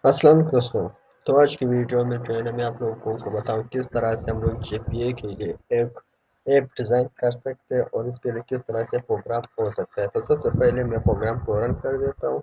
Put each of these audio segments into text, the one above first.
अस्सलाम वालेकुम दोस्तों। तो आज की वीडियो में जो है ना मैं आप लोगों को बताऊं किस तरह से हम लोग जीपीए के लिए एक ऐप डिज़ाइन कर सकते हैं और इसके लिए किस तरह से प्रोग्राम हो सकता है। तो सबसे पहले मैं प्रोग्राम को रन कर देता हूं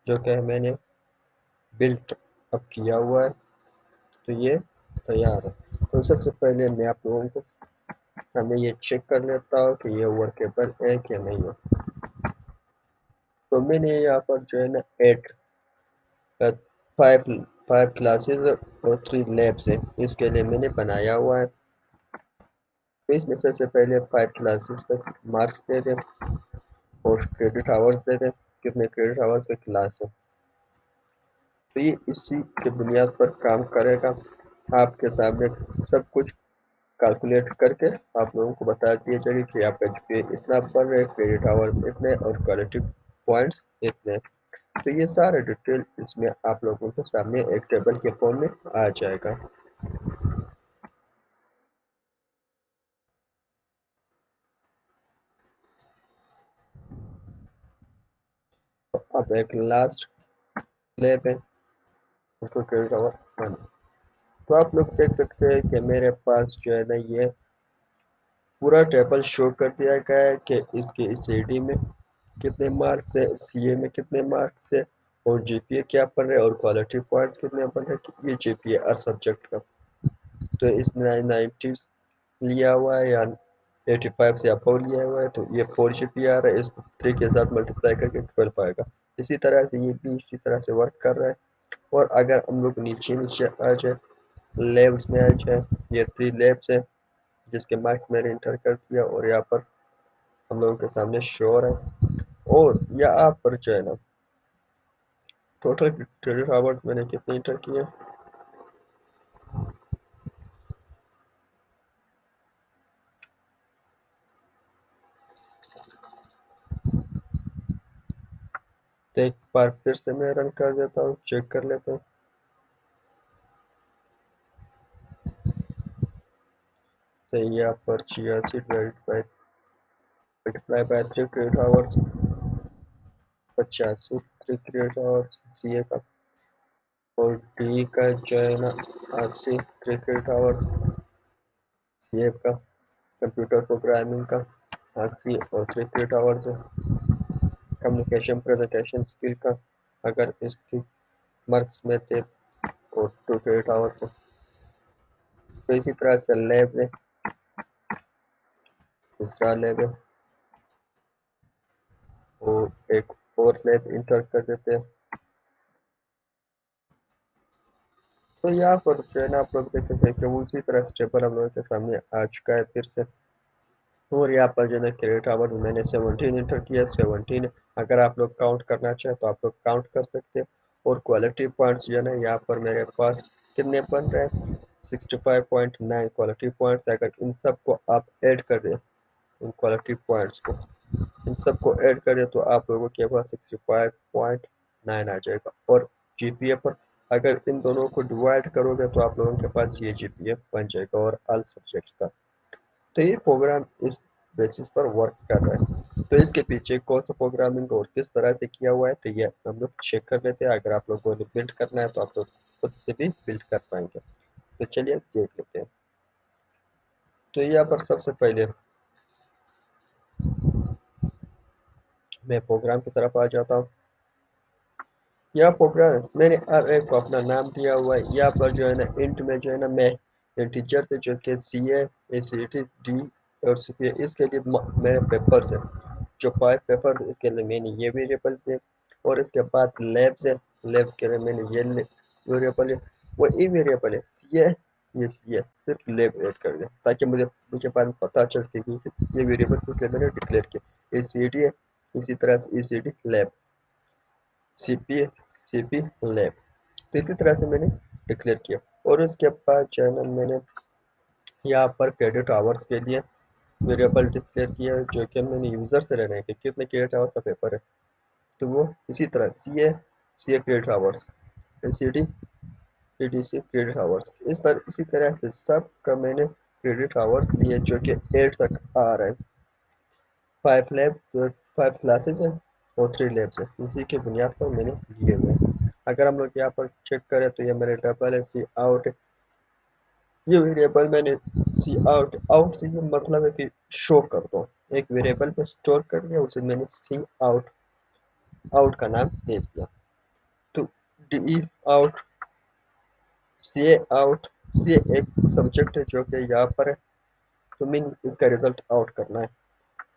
जो कि मैंने बिल्ट अप किया हुआ है। तो ये तैयार है। तो सबसे पहले मैं आप लोगों को सामने ये चेक कर लेता हूँ कि ये वर्केबल है कि नहीं है। तो मैंने यहाँ पर जो है ना एड फाइव फाइव क्लासेस और 3 लैब्स है इसके लिए मैंने बनाया हुआ है। तो इसमें सबसे पहले 5 क्लासेस तक मार्क्स दे दें और क्रेडिट आवर्स दे दें, कितने क्रेडिट आवर्स का क्लास है। तो ये इसी के बुनियाद पर काम करेगा। आपके सामने सब कुछ कैलकुलेट करके आप लोगों को बता दिया जाएगा कि आपका जीपीए इतना बन रहा है, क्रेडिट आवर्स इतने और क्वालिटी पॉइंट्स इतने। तो ये सारा डिटेल इसमें आप लोगों के सामने एक टेबल के फॉर्म में आ जाएगा। तो अब एक लास्ट लैब है, उसको क्रेडिट आवर। तो आप लोग देख सकते हैं कि मेरे पास जो है ना ये पूरा टेबल शो कर दिया गया है कि इसके ईसीडी में कितने मार्क्स है, सीए में कितने मार्क्स है और जीपीए क्या बन रहा है और क्वालिटी पॉइंट्स कितने बन रहे हैं। ये जीपीए हर सब्जेक्ट का तो इसने 90 लिया हुआ है या 85 से अबव लिया हुआ है तो ये 4 जीपीए आ रहा है। इसको 3 के साथ मल्टीप्लाई करके 12 आएगा। इसी तरह से ये भी इसी तरह से वर्क कर रहा है। और अगर हम लोग नीचे नीचे आ जाए लैब्स में आ जाए, ये 3 लैब्स है जिसके मार्क्स मैंने इंटर कर दिया और यहाँ पर हम लोगों के सामने शोर है। और यहाँ पर जो है ना टोटल क्रेडिट आवर्स मैंने कितने इंटर किए। तो एक बार फिर से मैं रन कर देता हूँ, चेक कर लेते हैं। तो यहाँ पर 86 multiply by 3 credit hours, 85 3 credit hours CA का। और डी का जो है ना 80 3 क्रेडिट आवर्स सीए का। कंप्यूटर प्रोग्रामिंग का 80 और 3 क्रेडिट आवर्स है। कम्युनिकेशन प्रेजेंटेशन स्किल का अगर इसकी मार्क्स में थे और 2 क्रेडिट आवर्स है। तो इसी तरह से लैब है, दूसरा लैब है और एक और लैब इंटर कर देते हैं। तो यहाँ पर जो है ना आप लोग देख सकते हैं कि वो उसी तरह स्टेपल हम लोगों के सामने आ चुका है फिर से। और यहाँ पर जो है क्रेडिट आवर्स मैंने 17 इंटर किया, 17। अगर आप लोग काउंट करना चाहें तो आप लोग काउंट कर सकते हैं। और क्वालिटी पॉइंट्स जो है ना यहाँ पर मेरे पास कितने बन रहे हैं, 65.9 क्वालिटी पॉइंट्स। अगर इन सब को आप ऐड कर दें, इन क्वालिटी पॉइंट्स को इन सबको ऐड करें तो आप लोगों के पास 65.9 आ जाएगा। और जीपीए पर अगर इन दोनों को डिवाइड करोगे तो आप लोगों के पास ये जीपीए बन जाएगा और ऑल सब्जेक्ट्स का। तो ये प्रोग्राम इस बेसिस पर वर्क कर रहा है। तो इसके पीछे कौन सा प्रोग्रामिंग और किस तरह से किया हुआ है तो ये हम लोग चेक कर लेते हैं। अगर आप लोगों ने बिल्ड करना है तो आप लोग खुद से भी बिल्ड कर पाएंगे। तो चलिए देख लेते हैं। तो यहाँ पर सबसे पहले मैं प्रोग्राम की तरफ आ जाता हूँ। यह प्रोग्राम मैंने हर एक को अपना नाम दिया हुआ है। यहाँ पर जो है ना इंट में जो है ना मैं इंटीजर थे जो कि सी ए सी टी डी और सी पी इसके लिए मेरे पेपर्स है जो 5 पेपर इसके लिए मैंने ये वेरिएबल्स है। और इसके बाद लैब्स है, लैब्स के लिए मैंने ये वेरिएबल है। वो ई वेरिएबल है सी ए, ये सी ए सिर्फ लैब ऐड कर दिया ताकि मुझे मुझे बाद में पता चल सके कि ये वेरिएबल किस लिए मैंने डिक्लेयर किया। ए सी डी है, इसी तरह से E C D lab CP CP lab. तो इसी तरह से मैंने डिक्लेयर किया। और उसके बाद चैनल मैंने यहाँ पर क्रेडिट आवर्स के लिए वेरिएबल डिक्लेयर किया जो कि मैंने यूज़र से लेना है कि कितने क्रेडिट आवर का पेपर है। तो वो इसी तरह C A credit hours, A C D A D C credit hours, इसी तरह से सब का मैंने क्रेडिट आवर्स लिए जो कि 8 तक आ रहा है। 5 क्लासेस है और 3 लैब्स है, इसी के बुनियाद पर मैंने लिए हुए हैं। अगर हम लोग यहाँ पर चेक करें तो ये मेरे डबल है सी आउट, ये वेरिएबल मैंने सी आउट, आउट से ये मतलब है कि शो कर दो, एक वेरिएबल पे स्टोर कर दिया, उसे मैंने सी आउट, आउट का नाम दे दिया। तो डी आउट, सी आउट, सी एक सब्जेक्ट है जो कि यहाँ पर है, तो मीन इसका रिजल्ट आउट करना है।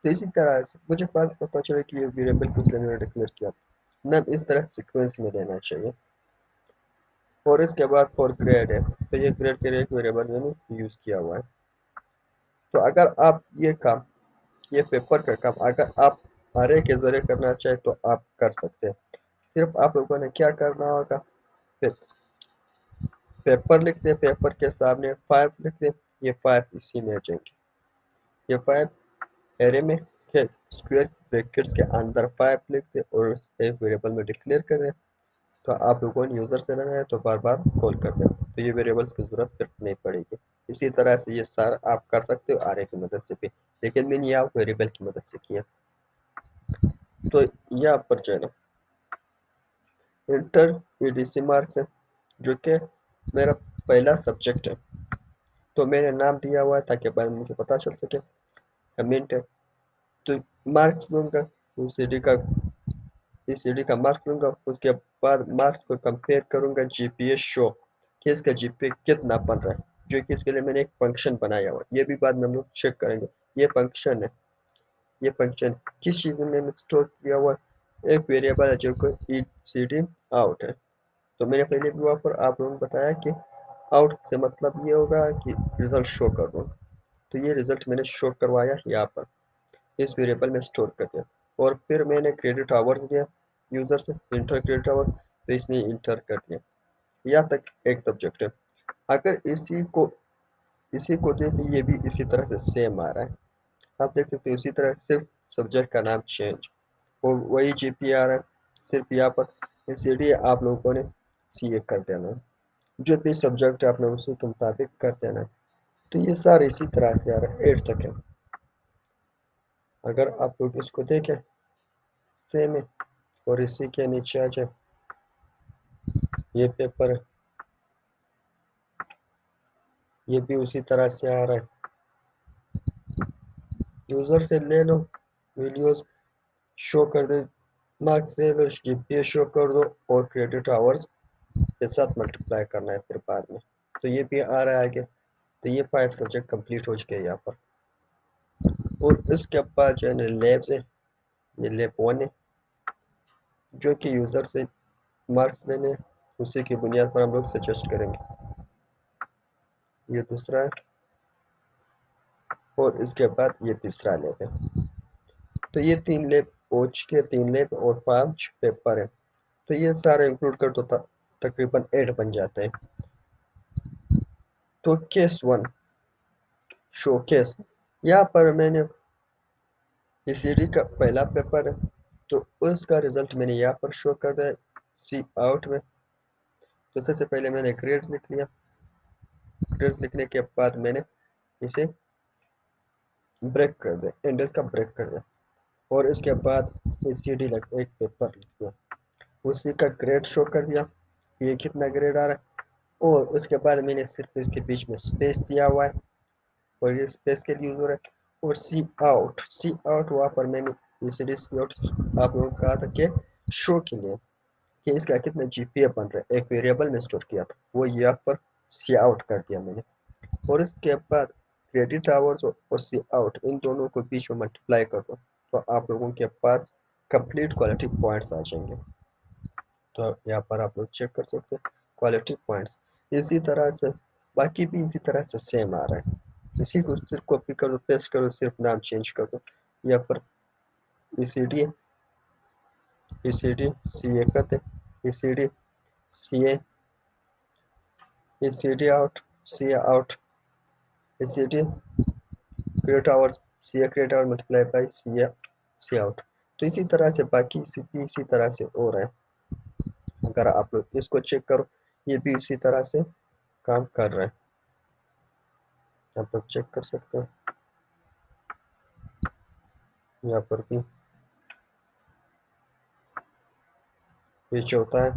तो इसी तरह से मुझे बात पता चले कि ये वेरिएबल किस लिए मैंने डिक्लेयर किया, नाम इस तरह सीक्वेंस में देना चाहिए। और इसके बाद फॉर ग्रेड है, तो ये ग्रेड के लिए एक वेरिएबल मैंने यूज़ किया हुआ है। तो अगर आप ये काम, ये पेपर का काम अगर आप अरे के ज़रिए करना चाहे तो आप कर सकते हैं। सिर्फ आप लोगों ने क्या करना होगा, पे, पेपर लिख दे, पेपर के सामने 5 लिख दे, ये 5 इसी में आ जाएंगे, ये 5 एरे में के स्क्वायर ब्रैकेट्स के अंदर 5 लिख दे और एक वेरिएबल में डिक्लेयर कर दे। तो आप लोगों ने यूज़र से लेना है तो बार बार कॉल कर दे, तो ये वेरिएबल्स की ज़रूरत फिर नहीं पड़ेगी। इसी तरह से ये सारा आप कर सकते हो आरे की मदद से भी, लेकिन मैंने यहाँ वेरिएबल की मदद से किया। तो यहाँ पर जो है ना इंटर ईडीसी मार्क्स है, जो कि मेरा पहला सब्जेक्ट है, तो मैंने नाम दिया हुआ है ताकि बाद में मुझे पता चल सके। कमेंट है, तो मार्क्स लूँगा, ईसीडी का ईसीडी का मार्क्स लूँगा, उसके बाद मार्क्स को कंपेयर करूँगा जीपीए शो, कि इसका जीपीए कितना बन रहा है, जो कि इसके लिए मैंने एक फंक्शन बनाया हुआ है, ये भी बाद में हम लोग चेक करेंगे। ये फंक्शन है, ये फंक्शन किस चीज़ में मैंने स्टोर किया हुआ है, एक वेरिएबल है जो कि ईसीडी आउट है। तो मैंने पहले भी वहाँ पर आप लोगों को बताया कि आउट से मतलब ये होगा कि रिजल्ट शो कर दो, तो ये रिजल्ट मैंने शो करवाया यहाँ पर, इस वेरिएबल में स्टोर कर दिया। और फिर मैंने क्रेडिट आवर्स दिया यूज़र से, इंटर क्रेडिट आवर्स, तो इसने इंटर कर दिया। यहाँ तक एक सब्जेक्ट है। अगर इसी को देखें, ये भी इसी तरह से सेम आ रहा है, आप देख सकते हो इसी तरह सिर्फ सब्जेक्ट का नाम चेंज, और वही जीपीए आ रहा है, सिर्फ यहाँ पर इसीलिए आप लोगों ने सीए कर देना है, जो भी सब्जेक्ट है आपने उसी के मुताबिक कर देना है। तो ये सारे इसी तरह से आ रहा है 8 तक है। अगर आप लोग इसको देखें सेम है, और इसी के नीचे आ जाए, ये पेपर है, ये भी उसी तरह से आ रहा है। यूज़र से ले लो, वीडियोस शो कर दे, मार्क्स ले लो, जीपीए शो कर दो, और क्रेडिट आवर्स के साथ मल्टीप्लाई करना है फिर बाद में। तो ये भी आ रहा है आगे। तो ये 5 सब्जेक्ट कंप्लीट हो चुके हैं यहाँ पर। और इसके बाद जो है ना लैब्स है, ये लैब 1 है, जो कि यूज़र से मार्क्स लेने, उसी की बुनियाद पर हम लोग सजेस्ट करेंगे। ये दूसरा है, और इसके बाद ये तीसरा लैब है। तो ये 3 लैब हो चुके हैं, 3 लैब और 5 पेपर है। तो ये सारे इंक्लूड कर तो तकरीबन 8 बन जाते हैं। तो केस 1 शोकेस, यहाँ पर मैंने ईसीडी का पहला पेपर है, तो उसका रिजल्ट मैंने यहाँ पर शो कर दिया सी आउट में। तो सबसे पहले मैंने ग्रेड्स लिख लिया, ग्रेड्स लिखने के बाद मैंने इसे ब्रेक कर दिया, इंडेक्स का ब्रेक कर दिया, और इसके बाद ईसीडी लग एक पेपर लिख दिया, उसी का ग्रेड शो कर दिया, ये कितना ग्रेड आ रहा है। और उसके बाद मैंने सिर्फ इसके बीच में स्पेस दिया हुआ है, और ये स्पेस के लिए यूज हो रहा है। और सी आउट वहाँ पर मैंने ईसीडी सी आउट आप लोगों को कहा था कि शो के लिए कि इसका कितना जीपीए बन रहा है, एक वेरिएबल में स्टोर किया था, वो यहाँ पर सी आउट कर दिया मैंने। और इसके बाद क्रेडिट आवर्स और सी आउट, इन दोनों को बीच में मल्टीप्लाई कर दो, तो आप लोगों के पास कंप्लीट क्वालिटी पॉइंट्स आ जाएंगे। तो यहाँ पर आप लोग चेक कर सकते हैं क्वालिटी पॉइंट्स। इसी तरह से बाकी भी इसी तरह से सेम आ रहा है, इसी को सिर्फ कॉपी कर दो, पेस्ट कर दो, सिर्फ नाम चेंज कर दो। यहाँ पर ईसीडी ईसीडी सीए कर दे, ECD CA, ECD out, C out, ECD credit hours, C credit hour multiply by C out. तो इसी तरह से बाकी इसी तरह से हो रहा है। अगर आप लोग इसको चेक करो, ये भी इसी तरह से काम कर रहा है, आप लोग चेक कर सकते हो। यहाँ पर भी ये चौथा है,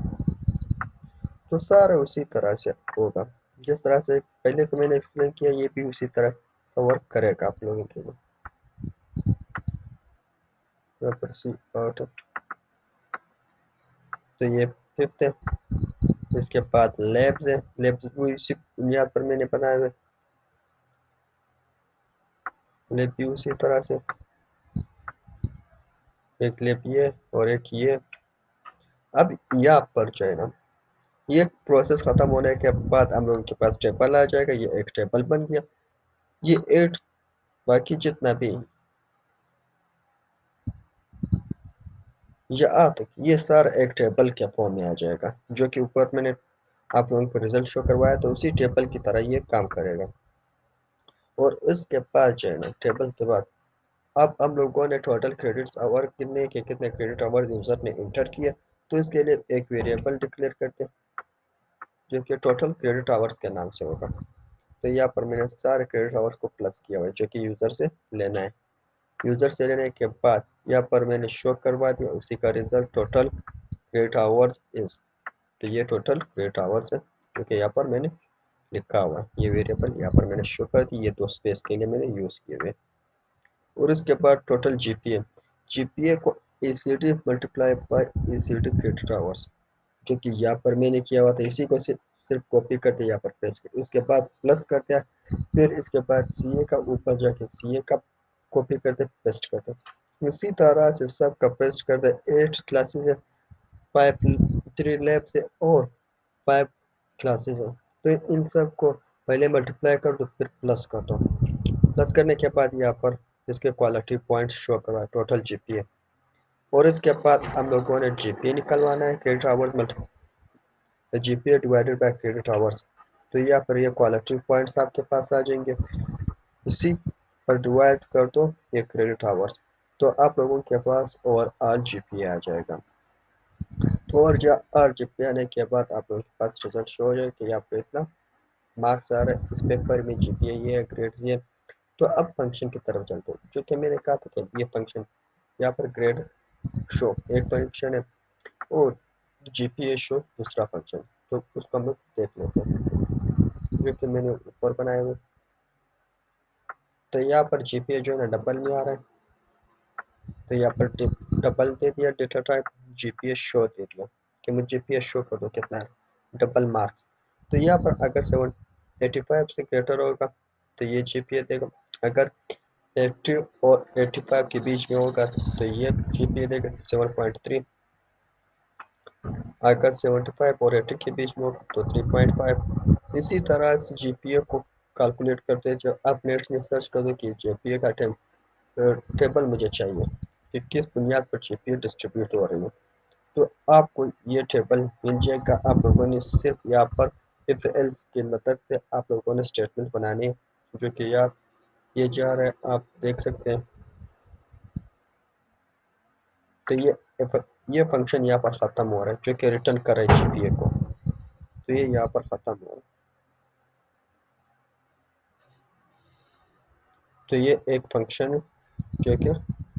तो सारा उसी तरह से होगा, जिस तरह से पहले को मैंने एक्सप्लेन किया, ये भी उसी तरह का वर्क करेगा आप लोगों के लिए। यहाँ पर सी आउट, तो ये फिफ्थ है। इसके बाद लैब्स है, लैब्स भी इसी बुनियाद पर मैंने बनाए हुए, लैब भी उसी तरह से, एक लैब ये और एक ये। अब यहाँ पर जो है ना, ये प्रोसेस खत्म होने के बाद हम लोगों के पास टेबल आ जाएगा, ये एक टेबल बन गया। ये 8 बाकी जितना भी यहाँ तक ये सारा एक टेबल के फॉर्म में आ जाएगा, जो कि ऊपर मैंने आप लोगों को रिजल्ट शो करवाया, तो उसी टेबल की तरह ये काम करेगा। और इसके बाद जो है ना, टेबल के बाद अब हम लोगों ने टोटल क्रेडिट्स आवर कितने क्रेडिट आवर यूजर ने इंटर किया, तो इसके लिए एक वेरिएबल डिक्लेयर करते हैं, जो कि टोटल क्रेडिट आवर्स के नाम से होगा। तो यहाँ पर मैंने सारे क्रेडिट आवर्स को प्लस किया हुआ है, जो कि यूजर से लेना है। यूजर से लेने के बाद यहाँ पर मैंने शो करवा दिया उसी का result, total credit hours is. तो ये टोटल क्रेडिट आवर्स है, क्योंकि यहाँ पर मैंने लिखा हुआ है, ये वेरिएबल यहाँ पर मैंने शो कर दी, ये 2 स्पेस के लिए मैंने यूज किए हुए। और इसके बाद टोटल जीपीए, जीपीए को ACD multiply by ACD credit hours, जो कि यहाँ पर मैंने किया हुआ था, इसी को सिर्फ कॉपी करते यहाँ पर पेस्ट करते, उसके बाद प्लस करते हैं, फिर इसके बाद सीए का ऊपर जाके सीए का कॉपी करते पेस्ट करते, इसी तरह से सब का पेस्ट करते। 8 क्लासेस है, 5 3 लैब्स है और 5 क्लासेस है, तो इन सब को पहले मल्टीप्लाई कर दो फिर प्लस कर दो। प्लस करने के बाद यहाँ पर इसके क्वालिटी पॉइंट्स शो करवा टोटल जीपीए। और इसके बाद हम लोगों ने जीपीए निकलवाना है, credit hours multi GPA divided by credit hours. तो यहाँ पर ये क्वालिटी पॉइंट्स आपके पास आ जाएंगे, इसी पर डिवाइड कर दो ये क्रेडिट आवर्स, तो आप लोगों के पास ओवरऑल जीपीए आ जाएगा। तो और जीपीए आने के बाद आप लोगों के पास रिजल्ट शो हो जाएगा कि यहाँ पे इतना मार्क्स आ रहा है, इस पेपर में जीपीए ये है, ग्रेड ये। तो अब फंक्शन की तरफ चलते हैं, जो कि मैंने कहा था कि ये फंक्शन यहाँ पर ग्रेड शो एक फंक्शन है और जीपीए शो दूसरा फंक्शन, तो उसको हम लोग देख लेते हैं, जो कि मैंने ऊपर बनाए हुए। तो यहाँ पर जीपीए जो है ना डबल में आ रहा है, तो यहाँ पर डबल दे दिया डेटा टाइप, जीपीए शो दे दिया कि मुझे जीपीए शो कर दो कितना है, डबल मार्क्स। तो यहाँ पर अगर 785 से ग्रेटर होगा तो ये जीपीए देगा, अगर 80 और 85 के बीच में होगा तो ये जीपीए देगा 7.3, अगर 75 और 80 के बीच में होगा तो 3.5। इसी तरह से जीपीए को कैलकुलेट करते हैं। जो आप नेट में सर्च कर दो कि जीपीए का टेबल मुझे चाहिए कि किस बुनियाद पर जीपीए डिस्ट्रीब्यूट हो रही है, तो आपको ये टेबल मिल जाएगा। आप लोगों ने सिर्फ यहाँ पर इफ एल्स की मदद से आप लोगों ने स्टेटमेंट बनाने हैं, जो कि यहाँ ये जा रहा है, आप देख सकते हैं। तो ये फंक्शन यहाँ पर ख़त्म हो रहा है, जो कि रिटर्न कर रहा है जीपीए को, तो ये यहाँ पर ख़त्म हो रहा है। तो ये एक फंक्शन है जो कि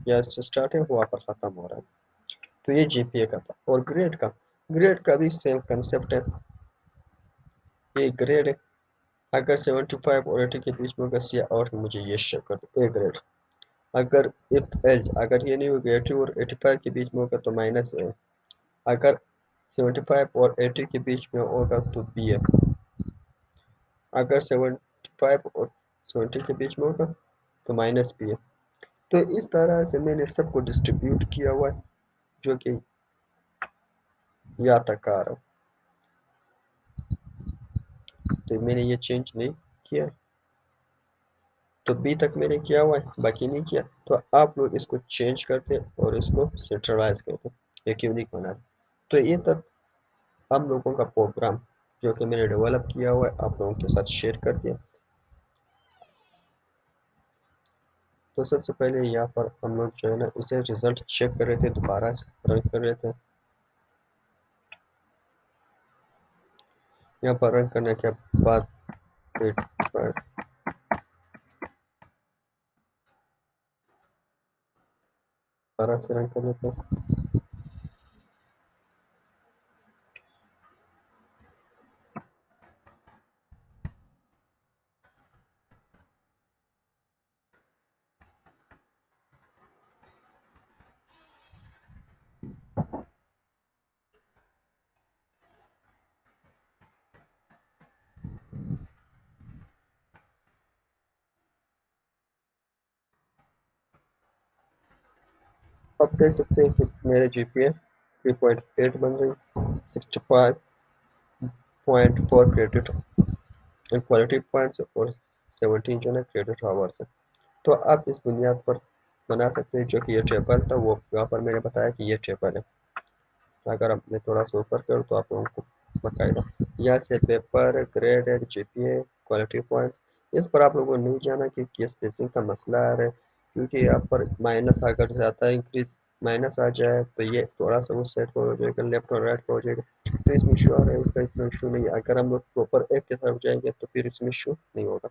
यहाँ से स्टार्ट है, वहाँ पर ख़त्म हो रहा है। तो ये जीपीए का था। और ग्रेड का भी सेम कंसेप्ट है, ये ग्रेड है, अगर 75 और 80 के बीच में होगा सी और मुझे ये शो कर दो ए ग्रेड। अगर इफ एल्स अगर ये नहीं होगा 80 और 85 के बीच में होगा तो माइनस ए, अगर 75 और 80 के बीच में होगा तो बी है, अगर 75 और 70 के बीच में होगा तो माइनस बी है। तो इस तरह से मैंने सबको डिस्ट्रीब्यूट किया हुआ है, जो कि यहाँ तक आ रहा है, तो मैंने ये चेंज नहीं किया, तो बी तक मैंने किया हुआ है, बाकी नहीं किया। तो आप लोग इसको चेंज करते और इसको सेंट्रलाइज करते, एक यूनिक बना। तो ये तक हम लोगों का प्रोग्राम जो कि मैंने डेवलप किया हुआ है आप लोगों के साथ शेयर कर दिया। तो सबसे पहले यहाँ पर हम लोग जो है ना इसे रिजल्ट चेक कर रहे थे, दोबारा से रन कर रहे थे। यहाँ पर रन करने के बाद दोबारा से रन कर लेते हैं। आप देख सकते हैं कि मेरे GPA 3.8 बन रही, 65.4 क्रेडिट क्वालिटी पॉइंट्स और 17 जो है क्रेडिट आवर्स है। तो आप इस बुनियाद पर बना सकते हैं, जो कि ये टेबल था वो यहाँ पर मैंने बताया कि ये टेबल है। अगर आपने थोड़ा सा ऊपर करो तो आप लोगों को बताएगा यहाँ से paper grade and GPA quality points. इस पर आप लोगों ने नहीं जाना क्योंकि स्पेसिंग का मसला आ रहा है, क्योंकि यहाँ पर माइनस अगर जाता है इंक्रीज माइनस आ जाए तो ये थोड़ा सा उस साइड पर हो जाएगा, लेफ्ट और राइट पर हो जाएगा, तो इसमें इशू आ रहा है। इसका इतना इशू नहीं है, अगर हम लोग प्रॉपर एक की तरफ जाएंगे तो फिर इसमें इशू नहीं होगा।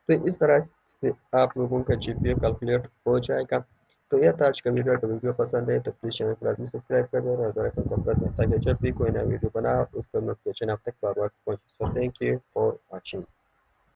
तो इस तरह से आप लोगों का GPA कैलकुलेट हो जाएगा। तो यह था आज का वीडियो। अगर वीडियो पसंद है तो प्लीज़ चैनल को लाजमी सब्सक्राइब कर देना और बेल आइकन को प्रेस करना ताकि जब भी कोई नया वीडियो बना उसका नोटिफिकेशन आप तक बार बार पहुँचे। So thank you for watching.